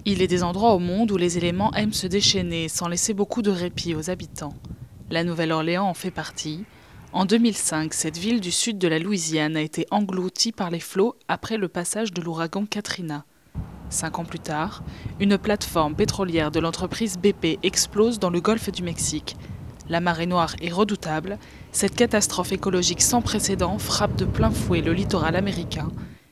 Il est des endroits au monde où les éléments aiment se déchaîner sans laisser beaucoup de répit aux habitants. La Nouvelle-Orléans en fait partie. En 2005, cette ville du sud de la Louisiane a été engloutie par les flots après le passage de l'ouragan Katrina. 5 ans plus tard, une plateforme pétrolière de l'entreprise BP explose dans le golfe du Mexique. La marée noire est redoutable. Cette catastrophe écologique sans précédent frappe de plein fouet le littoral américain.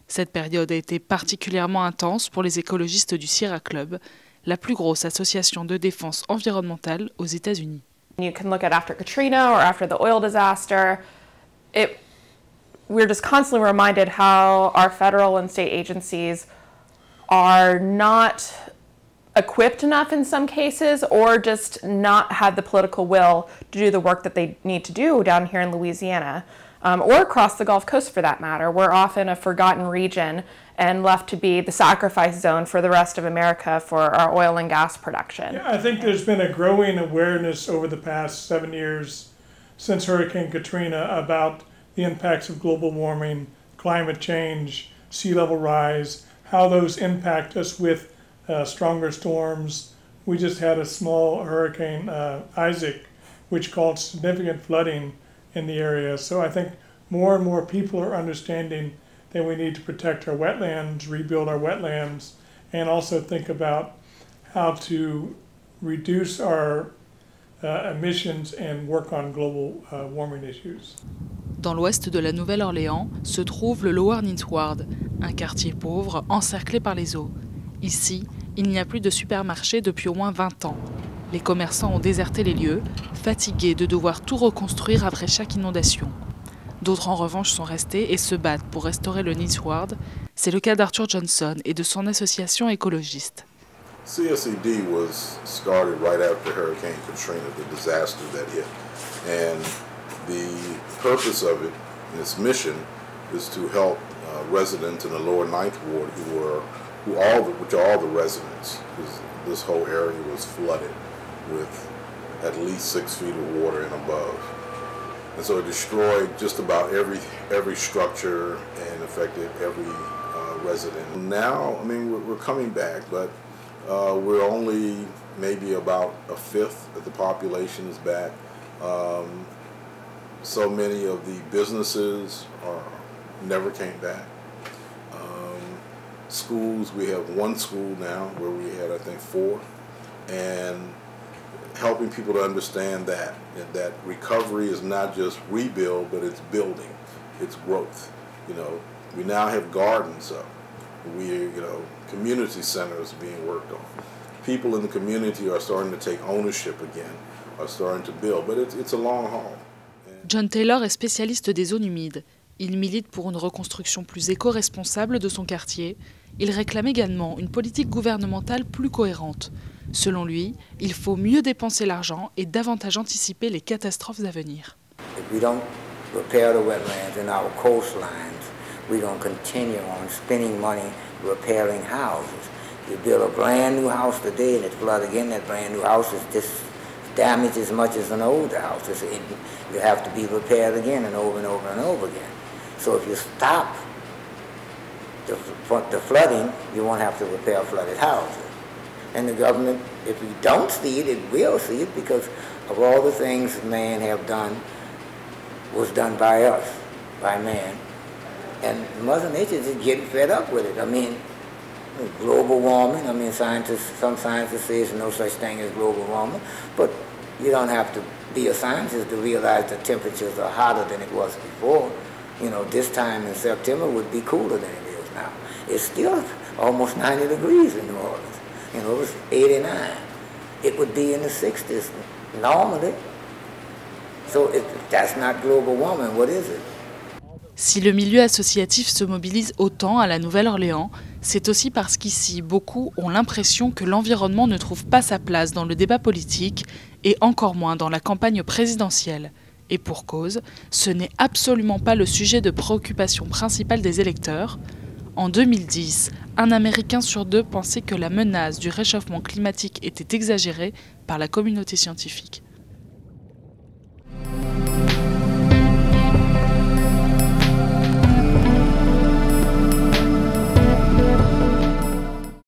Cette période a été particulièrement intense pour les écologistes du Sierra Club, la plus grosse association de défense environnementale aux États-Unis. You can look at after Katrina or after the oil disaster. We're just constantly reminded how our federal and state agencies are not equipped enough in some cases, or just not have the political will to do the work that they need to do down here in Louisiana, or across the Gulf Coast for that matter. We're often a forgotten region and left to be the sacrifice zone for the rest of America for our oil and gas production. Yeah, I think there's been a growing awareness over the past 7 years since Hurricane Katrina about the impacts of global warming, climate change, sea level rise, how those impact us with stronger storms. We just had a small Hurricane Isaac, which caused significant flooding in the area. So I think more and more people are understanding that we need to protect our wetlands, rebuild our wetlands, and also think about how to reduce our emissions and work on global warming issues. Dans l'ouest de la Nouvelle-Orléans se trouve le Lower Ninth Ward, un quartier pauvre encerclé par les eaux. Ici, il n'y a plus de supermarché depuis au moins 20 ans. Les commerçants ont déserté les lieux, fatigués de devoir tout reconstruire après chaque inondation. D'autres en revanche sont restés et se battent pour restaurer le Ninth Ward. C'est le cas d'Arthur Johnson et de son association écologiste. CSED was started right after Hurricane Katrina, the disaster that hit. And the purpose of it, and its mission, is to help residents in the lower Ninth Ward which are all the residents, because this whole area was flooded with at least 6 feet of water and above. And so it destroyed just about every structure and affected every resident. Now, I mean, we're coming back, but we're only maybe about a fifth of the population is back. So many of the businesses never came back. Schools, we have 1 school now where we had, I think, 4. And helping people to understand that recovery is not just rebuild, but it's building, it's growth. You know, we now have gardens up. Community centers being worked on. People in the community are starting to take ownership again, are starting to build, but it's a long haul. John Taylor est spécialiste des zones humides. Il milite pour une reconstruction plus éco-responsable de son quartier. Il réclame également une politique gouvernementale plus cohérente. Selon lui, il faut mieux dépenser l'argent et davantage anticiper les catastrophes à venir. If we don't repair the wetlands in our coastlines, we're going to continue on spending money repairing houses. You build a brand new house today and it floods again, that brand new house is just damaged as much as an older house. You have to be repaired again and over and over and over again. So if you stop the flooding, you won't have to repair flooded houses. And the government, if we don't see it, it will see it because of all the things man have done, was done by us, by man. And Mother Nature is getting fed up with it. I mean, global warming, I mean, some scientists say there's no such thing as global warming, but you don't have to be a scientist to realize the temperatures are hotter than it was before. You know, this time in September would be cooler than it is now. It's still almost 90 degrees in New Orleans. You know, it was 89. It would be in the 60s normally. So if that's not global warming, what is it? Si le milieu associatif se mobilise autant à la Nouvelle-Orléans, c'est aussi parce qu'ici, beaucoup ont l'impression que l'environnement ne trouve pas sa place dans le débat politique et encore moins dans la campagne présidentielle. Et pour cause, ce n'est absolument pas le sujet de préoccupation principale des électeurs. En 2010, un Américain sur 2 pensait que la menace du réchauffement climatique était exagérée par la communauté scientifique.